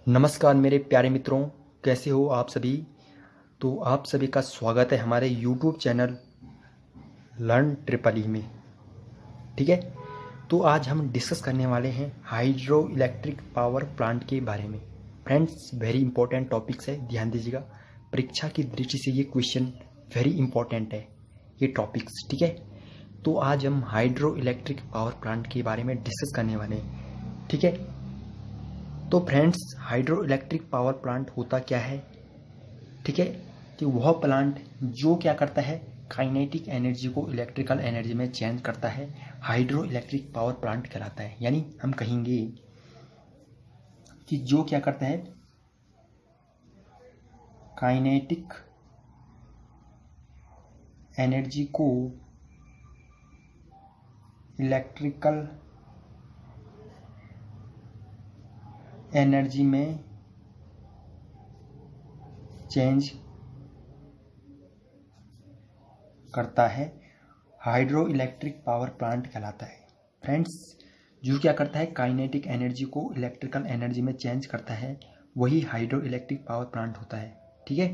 नमस्कार मेरे प्यारे मित्रों, कैसे हो आप सभी। तो आप सभी का स्वागत है हमारे YouTube channel learn triple E में। ठीक है, तो आज हम डिस्कस करने वाले हैं हाइड्रो इलेक्ट्रिक पावर प्लांट के बारे में। फ्रेंड्स, वेरी इंपॉर्टेंट टॉपिक्स है, ध्यान दीजिएगा। परीक्षा की दृष्टि से ये क्वेश्चन वेरी इंपॉर्टेंट है, ये टॉपिक्स। ठीक है, तो आज हम हाइड्रो इलेक्ट्रिक पावर प्लांट के बारे में डिस्कस करने वाले हैं। ठीक है, तो friends, hydro electric power plant होता क्या है। ठीक है, कि वह प्लांट जो क्या करता है, काइनेटिक एनर्जी को इलेक्ट्रिकल एनर्जी में चेंज करता है, हाइड्रो इलेक्ट्रिक पावर प्लांट कहलाता है। यानी हम कहेंगे कि जो क्या करता है, काइनेटिक एनर्जी को इलेक्ट्रिकल एनर्जी में चेंज करता है, हाइड्रो इलेक्ट्रिक पावर प्लांट कहलाता है। फ्रेंड्स, जो क्या करता है, काइनेटिक एनर्जी को इलेक्ट्रिकल एनर्जी में चेंज करता है, वही हाइड्रो इलेक्ट्रिक पावर प्लांट होता है। ठीक है,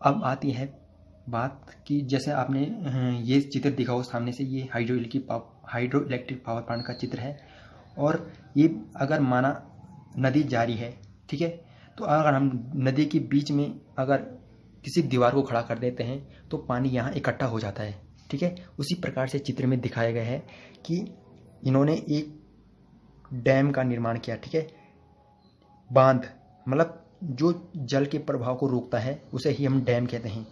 अब आती है बात कि जैसे आपने ये चित्र दिखा हो सामने से, ये हाइड्रो इलेक्ट्रिक पावर प्लांट का चित्र है। और ये अगर माना नदी जारी है, ठीक है, तो अगर हम नदी के बीच में अगर किसी दीवार को खड़ा कर देते हैं तो पानी यहाँ इकट्ठा हो जाता है। ठीक है, उसी प्रकार से चित्र में दिखाया गया है कि इन्होंने एक डैम का निर्माण किया। ठीक है, बांध, मतलब जो जल के प्रभाव को रोकता है उसे ही हम डैम कहते हैं।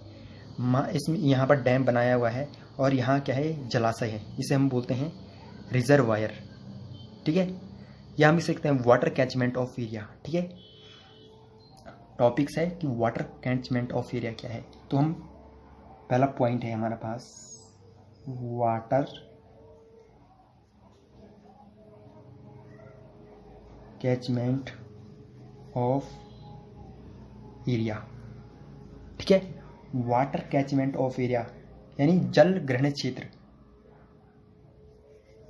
इसमें यहाँ पर डैम बनाया हुआ है और यहाँ क्या है, जलाशय है, इसे हम बोलते हैं रिजर्वायर। ठीक है, या हम इसे कहते हैं वाटर कैचमेंट ऑफ एरिया। ठीक है, टॉपिक्स है कि वाटर कैचमेंट ऑफ एरिया क्या है। तो हम पहला पॉइंट है हमारे पास, वाटर कैचमेंट ऑफ एरिया। ठीक है, वाटर कैचमेंट ऑफ एरिया यानी जल ग्रहण क्षेत्र।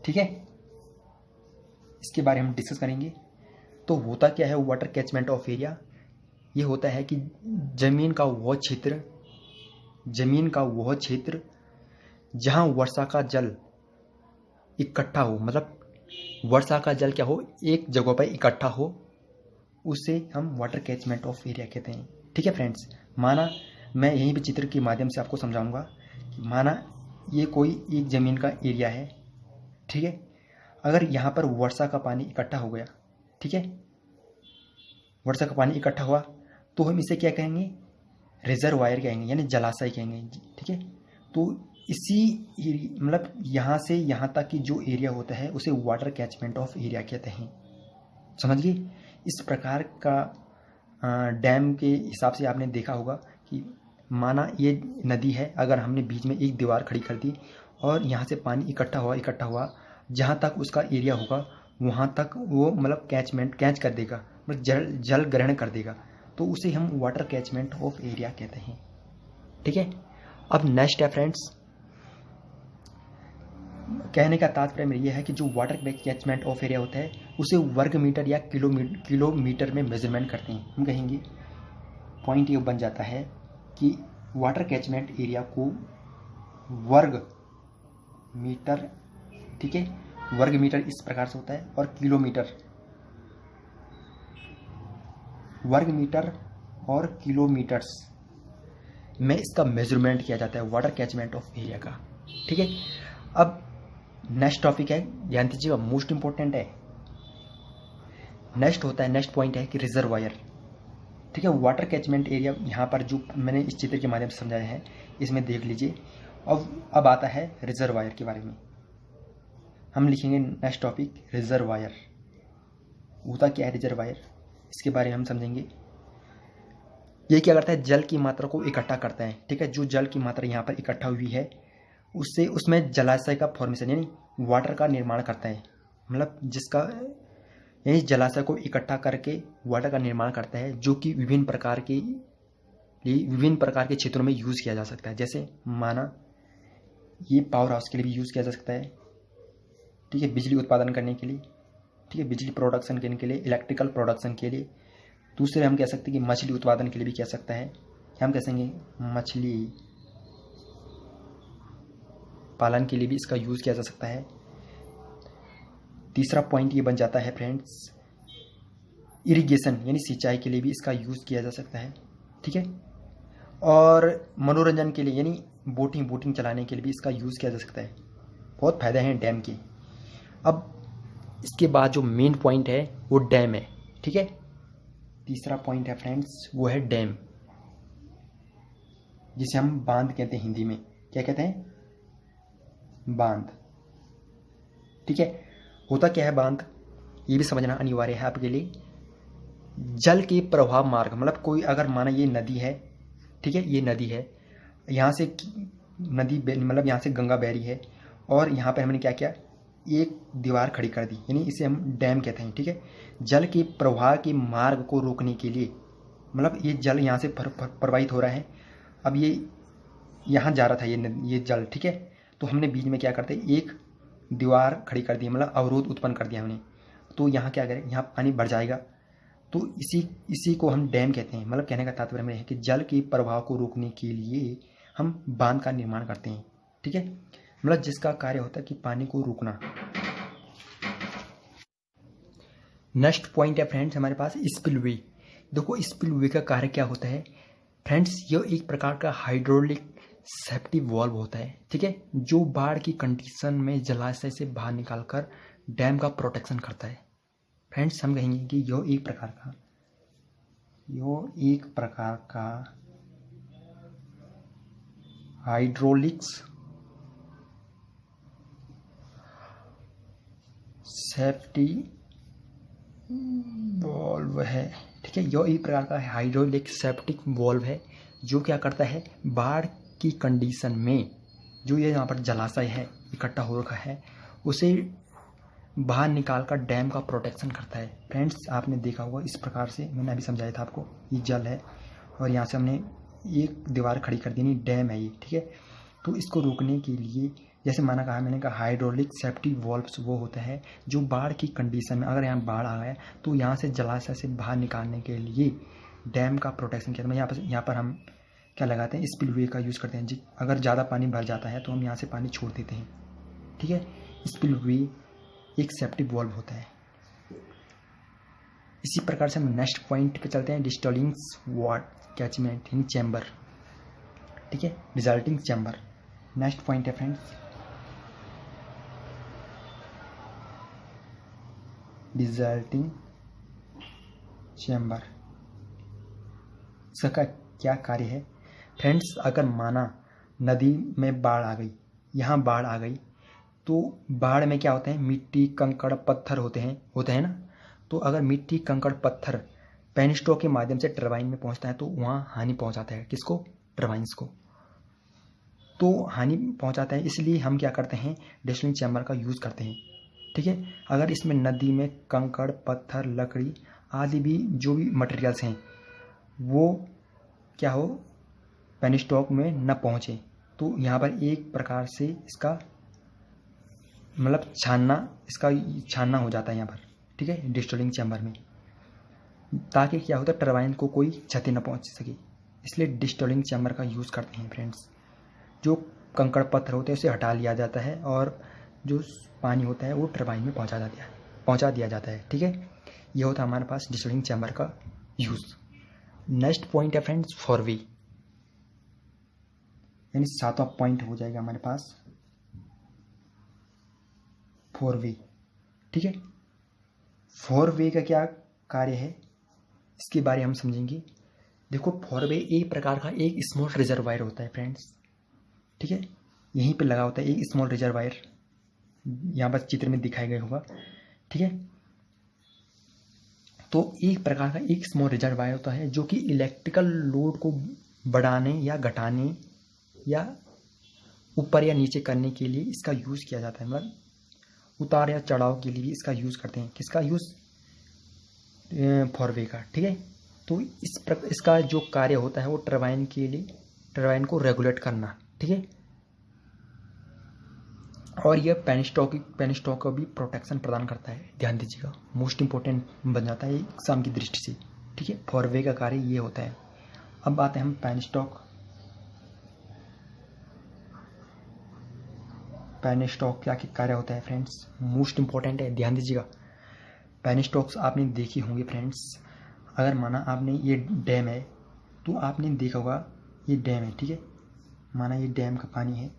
ठीक है, इसके बारे में हम डिस्कस करेंगे। तो होता क्या है वाटर कैचमेंट ऑफ एरिया, ये होता है कि जमीन का वह क्षेत्र जहां वर्षा का जल इकट्ठा हो, मतलब वर्षा का जल क्या हो, एक जगह पर इकट्ठा हो, उसे हम वाटर कैचमेंट ऑफ एरिया कहते हैं। ठीक है फ्रेंड्स, माना मैं यहीं पे चित्र के माध्यम से आपको समझाऊंगा कि माना ये कोई एक जमीन का एरिया है। ठीक है, अगर यहाँ पर वर्षा का पानी इकट्ठा हो गया, ठीक है, वर्षा का पानी इकट्ठा हुआ तो हम इसे क्या कहेंगे, रिजर्वायर कहेंगे, यानी जलाशय कहेंगे। ठीक है, तो इसी मतलब यहाँ से यहाँ तक की जो एरिया होता है उसे वाटर कैचमेंट ऑफ एरिया कहते हैं। समझिए, इस प्रकार का डैम के हिसाब से आपने देखा होगा कि माना ये नदी है, अगर हमने बीच में एक दीवार खड़ी कर दी और यहाँ से पानी इकट्ठा हुआ, जहाँ तक उसका एरिया होगा वहाँ तक वो मतलब कैच कर देगा, मतलब जल ग्रहण कर देगा, तो उसे हम वाटर कैचमेंट ऑफ एरिया कहते हैं। ठीक है, अब नेक्स्ट है फ्रेंड्स, कहने का तात्पर्य मेरा यह है कि जो वाटर कैचमेंट ऑफ एरिया होता है उसे वर्ग मीटर या किलोमीटर में मेजरमेंट करते हैं। हम कहेंगे पॉइंट ये बन जाता है कि वाटर कैचमेंट एरिया को वर्ग मीटर, ठीक है, वर्ग मीटर इस प्रकार से होता है, और वर्ग मीटर और किलोमीटर्स में इसका मेजरमेंट किया जाता है वाटर कैचमेंट ऑफ एरिया का। ठीक है, अब नेक्स्ट टॉपिक है, ध्यान दीजिएगा, मोस्ट इंपॉर्टेंट है। नेक्स्ट पॉइंट है कि रिजर्वायर। ठीक है, वाटर कैचमेंट एरिया यहाँ पर जो मैंने इस चित्र के माध्यम से समझाया है, इसमें देख लीजिए। अब आता है रिजर्वायर के बारे में। हम लिखेंगे नेक्स्ट टॉपिक, रिजर्वायर। होता क्या है रिजर्वायर, इसके बारे में हम समझेंगे। ये क्या करता है, जल की मात्रा को इकट्ठा करता है। ठीक है, जो जल की मात्रा यहाँ पर इकट्ठा हुई है उससे उसमें जलाशय का फॉर्मेशन यानी वाटर का निर्माण करता है, मतलब जिसका यानी जलाशय को इकट्ठा करके वाटर का निर्माण करता है, जो कि विभिन्न प्रकार के क्षेत्रों में यूज़ किया जा सकता है। जैसे माना ये पावर हाउस के लिए भी यूज़ किया जा सकता है। ठीक है, बिजली उत्पादन करने के लिए, ठीक है, बिजली प्रोडक्शन करने के लिए, इलेक्ट्रिकल प्रोडक्शन के लिए, दूसरे हम कह सकते हैं कि मछली उत्पादन के लिए भी कह सकता है, हम कह सकेंगे मछली पालन के लिए भी इसका यूज़ किया जा सकता है। तीसरा पॉइंट ये बन जाता है फ्रेंड्स, इरिगेशन यानी सिंचाई के लिए भी इसका यूज़ किया जा सकता है, ठीक है। और मनोरंजन के लिए यानी बोटिंग चलाने के लिए भी इसका यूज़ किया जा सकता है। बहुत फ़ायदे हैं डैम के। अब इसके बाद जो मेन पॉइंट है वो डैम है, ठीक है। तीसरा पॉइंट है फ्रेंड्स वो है डैम, जिसे हम बांध कहते हैं हिंदी में। क्या कहते हैं? बांध, ठीक है। होता क्या है बांध, ये भी समझना अनिवार्य है आपके लिए। जल के प्रवाह मार्ग, मतलब कोई अगर माना ये नदी है, ठीक है, ये नदी है, यहाँ से नदी मतलब यहाँ से गंगा बह रही है और यहाँ पे हमने क्या किया, एक दीवार खड़ी कर दी, यानी इसे हम डैम कहते हैं, ठीक है। जल के प्रवाह के मार्ग को रोकने के लिए, मतलब ये जल यहाँ से प्रवाहित हो रहा है, अब ये यहाँ जा रहा था ये जल, ठीक है। तो हमने बीच में क्या करते, एक दीवार खड़ी कर दी, मतलब अवरोध उत्पन्न कर दिया हमने। तो यहाँ क्या करें, यहाँ पानी बढ़ जाएगा। तो इसी को हम डैम कहते हैं। मतलब कहने का तात्पर्य में है कि जल के प्रवाह को रोकने के लिए हम बांध का निर्माण करते हैं, ठीक है। मतलब जिसका कार्य होता है कि पानी को रोकना। नेक्स्ट पॉइंट है फ्रेंड्स हमारे पास स्पिलवे। देखो स्पिलवे का कार्य क्या होता है फ्रेंड्स, ये एक प्रकार का हाइड्रोलिक सेफ्टी वॉल्व होता है, ठीक है, जो बाढ़ की कंडीशन में जलाशय से बाहर निकालकर डैम का प्रोटेक्शन करता है। फ्रेंड्स हम कहेंगे कि यो एक प्रकार का हाइड्रोलिक्स सेफ्टी वॉल्व है, ठीक है। यो एक प्रकार का हाइड्रोलिक सेफ्टी वॉल्व है जो क्या करता है, बाढ़ की कंडीशन में जो ये यहाँ पर जलाशय है इकट्ठा हो रखा है उसे बाहर निकाल कर डैम का प्रोटेक्शन करता है। फ्रेंड्स आपने देखा होगा इस प्रकार से, मैंने अभी समझाया था आपको, ये जल है और यहाँ से हमने एक दीवार खड़ी कर दी, डैम है ये, ठीक है। तो इसको रोकने के लिए जैसे मैंने कहा हाइड्रोलिक सेफ्टी वॉल्व्स वो होता है जो बाढ़ की कंडीशन में, अगर यहाँ बाढ़ आ गया तो यहाँ से जलाशय से बाहर निकालने के लिए डैम का प्रोटेक्शन किया। यहाँ पर हम क्या लगाते हैं, स्पिलवे का यूज़ करते हैं जी। अगर ज़्यादा पानी भर जाता है तो हम यहाँ से पानी छोड़ देते हैं, ठीक है। स्पिलवे एक सेफ्टी वॉल्व होता है। इसी प्रकार से हम नेक्स्ट पॉइंट पे चलते हैं, डिस्टलिंग वाटर कैचमेंट इन चैम्बर, ठीक है, रिजल्टिंग चैम्बर। नेक्स्ट पॉइंट है फ्रेंड्स रिजल्टिंग चैम्बर। इसका क्या कार्य है फ्रेंड्स, अगर माना नदी में बाढ़ आ गई, यहाँ बाढ़ आ गई, तो बाढ़ में क्या होते हैं, मिट्टी कंकड़ पत्थर होते हैं ना। तो अगर मिट्टी कंकड़ पत्थर पेनस्टॉक के माध्यम से टरबाइन में पहुंचता है तो वहाँ हानि पहुंचाता है, किसको, टरबाइंस को। तो हानि पहुंचाता है, इसलिए हम क्या करते हैं, डिस्टिलिंग चैम्बर का यूज़ करते हैं, ठीक है। अगर इसमें नदी में कंकड़ पत्थर लकड़ी आदि भी जो भी मटेरियल्स हैं वो क्या हो, पेनस्टॉक में न पहुँचे, तो यहाँ पर एक प्रकार से इसका मतलब छानना हो जाता है यहाँ पर, ठीक है, डिस्टिलिंग चैम्बर में, ताकि क्या होता है टरबाइन को कोई क्षति न पहुँच सके। इसलिए डिस्टिलिंग चैम्बर का यूज़ करते हैं फ्रेंड्स। जो कंकड़ पत्थर होते हैं उसे हटा लिया जाता है और जो पानी होता है वो टरबाइन में पहुँचा दिया जाता है, ठीक है। ये होता है हमारे पास डिस्टिलिंग चैम्बर का यूज़। नेक्स्ट पॉइंट है फ्रेंड्स फॉरवे, यानी 7वां पॉइंट हो जाएगा हमारे पास फोरवे, ठीक है। फोरवे का क्या कार्य है इसके बारे में हम समझेंगे। देखो फोरवे एक प्रकार का एक स्मॉल रिजर्वायर होता है फ्रेंड्स, ठीक है, यहीं पे लगा होता है एक स्मॉल रिजर्वायर, यहाँ पर चित्र में दिखाया गया होगा, ठीक है। तो एक प्रकार का एक स्मॉल रिजर्वायर होता है जो कि इलेक्ट्रिकल लोड को बढ़ाने या घटाने या ऊपर या नीचे करने के लिए इसका यूज़ किया जाता है। मतलब उतार या चढ़ाव के लिए इसका यूज़ करते हैं, किसका यूज़, फोरवे का, ठीक है। तो इसका जो कार्य होता है वो टरबाइन के लिए, टरबाइन को रेगुलेट करना, ठीक है। और यह पेनस्टॉक को भी प्रोटेक्शन प्रदान करता है, ध्यान दीजिएगा, मोस्ट इंपॉर्टेंट बन जाता है एग्जाम की दृष्टि से, ठीक है, फोर वे का कार्य ये होता है। अब आते हैं हम पेनस्टॉक। पेनस्टॉक क्या कार्य होता है फ्रेंड्स, मोस्ट इंपॉर्टेंट है, ध्यान दीजिएगा। पेनस्टॉक्स आपने देखी होंगी फ्रेंड्स। अगर माना आपने ये डैम है तो आपने देखा होगा ये डैम है, ठीक है, माना ये डैम का पानी है,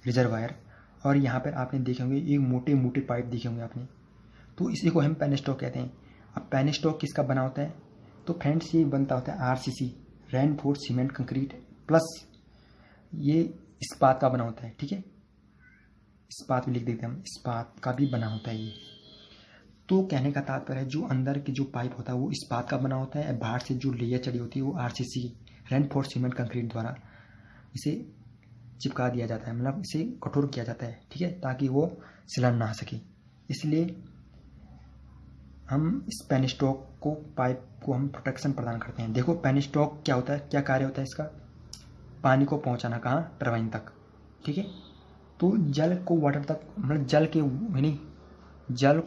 रिजर्वायर, और यहाँ पर आपने देखे होंगे एक मोटे मोटे पाइप देखे होंगे आपने, तो इसी को हम पेनस्टॉक कहते हैं। अब पेनस्टॉक किसका बना होता है, तो फ्रेंड्स ये बनता होता है RCC, reinforce cement concrete, plus ये इस्पात का बना होता है, ठीक है, इस्पात भी लिख देते हैं हम, इस्पात का भी बना होता है ये। तो कहने का तात्पर्य है जो अंदर की जो पाइप होता है वो इस्पात का बना होता है, बाहर से जो लेयर चढ़ी होती है वो आरसीसी, रेनफोर्स सीमेंट कंक्रीट द्वारा इसे चिपका दिया जाता है, मतलब इसे कठोर किया जाता है, ठीक है, ताकि वो सिलन ना सके। इसलिए हम इस पेनस्टॉक को, पाइप को हम प्रोटेक्शन प्रदान करते हैं। देखो पेनस्टॉक क्या होता है, क्या कार्य होता है इसका, पानी को पहुंचाना कहाँ, टरबाइन तक, ठीक है। तो जल को वाटर तक, मतलब जल के यानी जल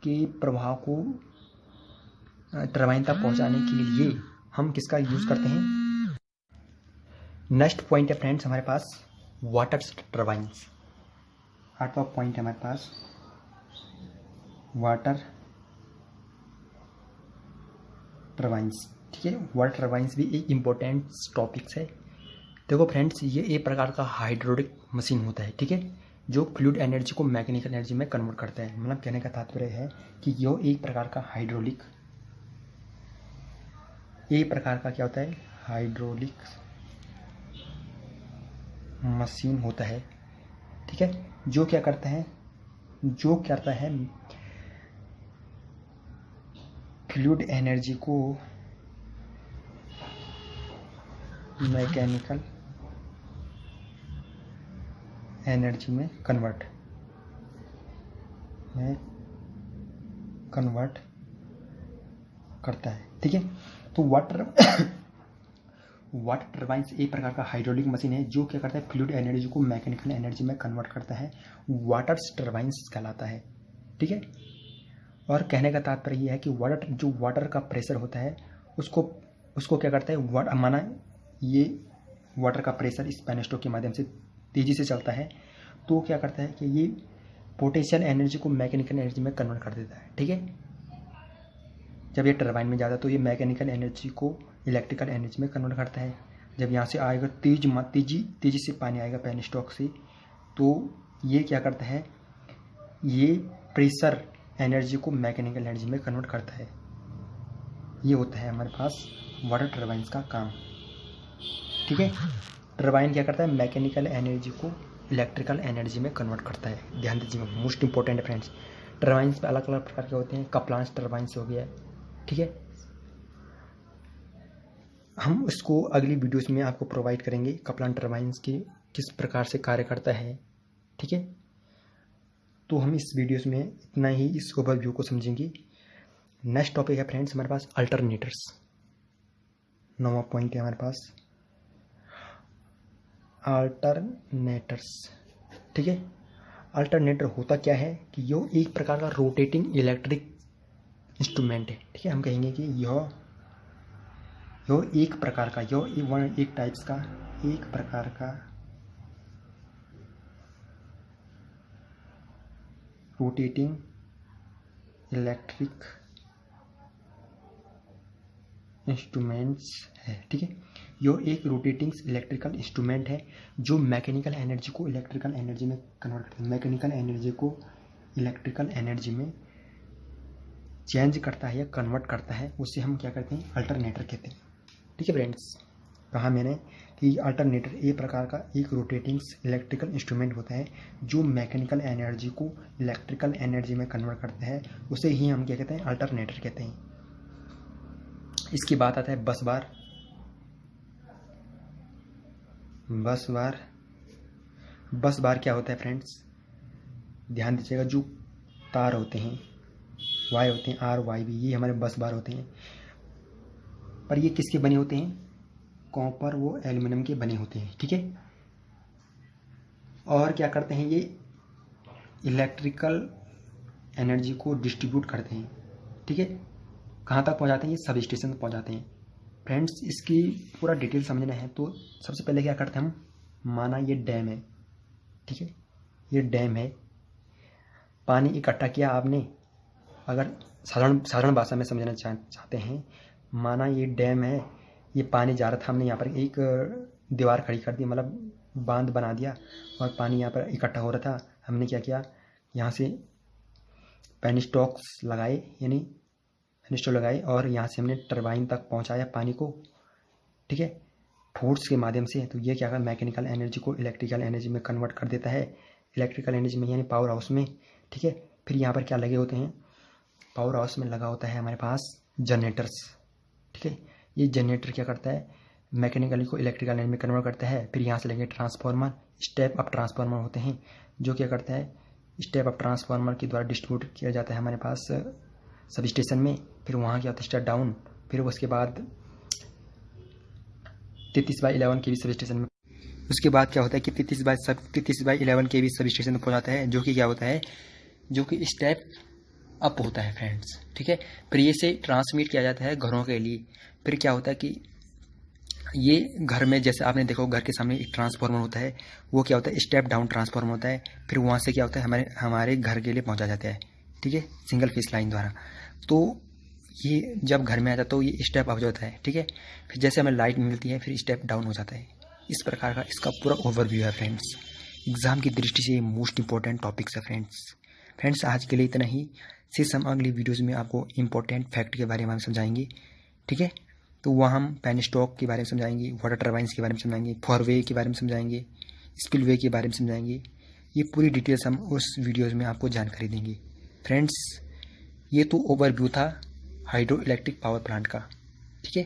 के प्रवाह को टरबाइन तक पहुंचाने के लिए हम किसका यूज करते हैं। नेक्स्ट पॉइंट है फ्रेंड्स हमारे पास वाटर टरबाइंस। 8वां पॉइंट है हमारे पास वाटर टरबाइंस, ठीक है। वाटर टरबाइंस भी एक इम्पोर्टेंट टॉपिक्स है। देखो फ्रेंड्स ये एक प्रकार का हाइड्रोलिक मशीन होता है, ठीक है, जो फ्लूइड एनर्जी को मैकेनिकल एनर्जी में कन्वर्ट करता है। मतलब कहने का तात्पर्य है कि यह एक प्रकार का हाइड्रोलिक, एक प्रकार का क्या होता है, हाइड्रोलिक मशीन होता है, ठीक है, जो क्या करता है, जो करता है फ्लूइड एनर्जी को मैकेनिकल एनर्जी में कन्वर्ट करता है, ठीक है। तो वाटर टरबाइंस एक प्रकार का हाइड्रोलिक मशीन है जो क्या करता है, फ्लूइड एनर्जी को मैकेनिकल एनर्जी में कन्वर्ट करता है, वाटर टरबाइंस कहलाता है, ठीक है। और कहने का तात्पर्य यह है कि वाटर का प्रेशर होता है उसको क्या करता है, माना ये वाटर का प्रेशर इस पेनस्टॉक के माध्यम से तेजी से चलता है, तो क्या करता है कि ये पोटेंशियल एनर्जी को मैकेनिकल एनर्जी में कन्वर्ट कर देता है, ठीक है। जब ये टरबाइन में जाता है तो ये मैकेनिकल एनर्जी को इलेक्ट्रिकल एनर्जी में कन्वर्ट करता है। जब यहाँ से आएगा तेजी से पानी आएगा पेनस्टॉक से, तो ये क्या करता है, ये प्रेशर एनर्जी को मैकेनिकल एनर्जी में कन्वर्ट करता है। ये होता है हमारे पास वाटर टरबाइंस का काम, ठीक है। टरबाइन क्या करता है, मैकेनिकल एनर्जी को इलेक्ट्रिकल एनर्जी में कन्वर्ट करता है। ध्यान दीजिएगा, मोस्ट इंपॉर्टेंट है फ्रेंड्स। टरबाइंस पे अलग अलग प्रकार के होते हैं, कपलांस टरबाइंस हो गया, ठीक है, हम इसको अगली वीडियोस में आपको प्रोवाइड करेंगे कपलान टरबाइंस के किस प्रकार से कार्य करता है, ठीक है। तो हम इस वीडियोस में इतना ही इस ओवरव्यू को समझेंगे। नेक्स्ट टॉपिक है फ्रेंड्स हमारे पास अल्टरनेटर्स। 9वां पॉइंट है हमारे पास अल्टरनेटर्स, ठीक है। अल्टरनेटर होता क्या है कि यह एक प्रकार का रोटेटिंग इलेक्ट्रिक इंस्ट्रूमेंट है, ठीक है। हम कहेंगे कि यह एक प्रकार का, एक टाइप्स का, एक प्रकार का रोटेटिंग इलेक्ट्रिक इंस्ट्रूमेंट्स है, ठीक है। यह एक रोटेटिंग इलेक्ट्रिकल इंस्ट्रूमेंट है जो मैकेनिकल एनर्जी को इलेक्ट्रिकल एनर्जी में कन्वर्ट करता है, मैकेनिकल एनर्जी को इलेक्ट्रिकल एनर्जी में चेंज करता है या कन्वर्ट करता है, उससे हम क्या कहते हैं, अल्टरनेटर कहते हैं, ठीक है फ्रेंड्स। कहा मैंने कि अल्टरनेटर एक प्रकार का एक रोटेटिंग इलेक्ट्रिकल इंस्ट्रूमेंट होता है जो मैकेनिकल एनर्जी को इलेक्ट्रिकल एनर्जी में कन्वर्ट करता है, उसे ही हम क्या कहते हैं, अल्टरनेटर कहते हैं। इसकी बात आता है बस बार। बस बार क्या होता है फ्रेंड्स, ध्यान दीजिएगा, जो तार होते हैं वाई होते हैं, आर वाई भी, ये हमारे बस बार होते हैं, पर ये किसके बने होते हैं, कॉपर वो एल्युमिनियम के बने होते हैं, ठीक है। और क्या करते हैं, ये इलेक्ट्रिकल एनर्जी को डिस्ट्रीब्यूट करते हैं, ठीक है, कहाँ तक पहुँचाते हैं, ये सब स्टेशन तक पहुँचाते हैं। फ्रेंड्स इसकी पूरा डिटेल समझना है तो सबसे पहले क्या करते हैं हम, माना ये डैम है, ठीक है, ये डैम है, पानी इकट्ठा किया आपने, अगर साधारण भाषा में समझना चाहते हैं, माना ये डैम है, ये पानी जा रहा था, हमने यहाँ पर एक दीवार खड़ी कर दी, मतलब बांध बना दिया और पानी यहाँ पर इकट्ठा हो रहा था। हमने क्या किया, यहाँ से पेनिस्टॉक्स लगाए, यानी पेनिस्टॉक लगाए और यहाँ से हमने टरबाइन तक पहुँचाया पानी को, ठीक है, फोर्स के माध्यम से। तो ये क्या कर, मैकेनिकल एनर्जी को इलेक्ट्रिकल एनर्जी में कन्वर्ट कर देता है, इलेक्ट्रिकल एनर्जी में यानी पावर हाउस में, ठीक है। फिर यहाँ पर क्या लगे होते हैं, पावर हाउस में लगा होता है हमारे पास जनरेटर्स, ठीक है। ये जनरेटर क्या करता है, मैकेनिकली को इलेक्ट्रिकल एनर्जी में कन्वर्ट करता है। फिर यहाँ से लगे ट्रांसफार्मर, स्टेप अप ट्रांसफार्मर होते हैं, जो क्या करता है, स्टेप अप ट्रांसफार्मर के द्वारा डिस्ट्रीब्यूट किया जाता है हमारे पास सब स्टेशन में। फिर वहाँ क्या होता है, स्टेप डाउन। फिर उसके बाद 33/11 के भी सब स्टेशन में, उसके बाद क्या होता है कि 33/11 के भी सब स्टेशन में पहुँचाता है, जो कि क्या होता है, जो कि स्टेप अप होता है फ्रेंड्स, ठीक है। फिर ये से ट्रांसमिट किया जाता है घरों के लिए। फिर क्या होता है कि ये घर में, जैसे आपने देखो घर के सामने एक ट्रांसफार्मर होता है, वो क्या होता है, स्टेप डाउन ट्रांसफार्मर होता है। फिर वहाँ से क्या होता है, हमारे घर के लिए पहुँचा जाता है, ठीक है, सिंगल फेस लाइन द्वारा। तो ये जब घर में आता है तो ये स्टेप अप होता है, ठीक है। फिर जैसे हमें लाइट मिलती है फिर स्टेप डाउन हो जाता है। इस प्रकार का इसका पूरा ओवरव्यू है फ्रेंड्स। एग्ज़ाम की दृष्टि से ये मोस्ट इंपॉर्टेंट टॉपिक्स है फ्रेंड्स आज के लिए इतना ही। सिर्फ हम अगली वीडियोज़ में आपको इंपॉर्टेंट फैक्ट के बारे में हम समझाएंगे, ठीक है। तो वहाँ हम पेनिस्टॉक के बारे में समझाएंगे, वाटर टर्बाइंस के बारे में समझाएंगे, फॉरवे के बारे में समझाएंगे, स्पिलवे के बारे में समझाएंगे। ये पूरी डिटेल्स हम उस वीडियोज़ में आपको जानकारी देंगे फ्रेंड्स। ये तो ओवरव्यू था हाइड्रो इलेक्ट्रिक पावर प्लांट का, ठीक है।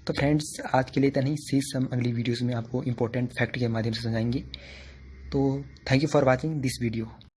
तो फ्रेंड्स आज के लिए इतना ही, सिर्फ हम अगली वीडियोज़ में आपको इंपॉर्टेंट फैक्ट के माध्यम से समझाएंगे। तो thank you for watching this video.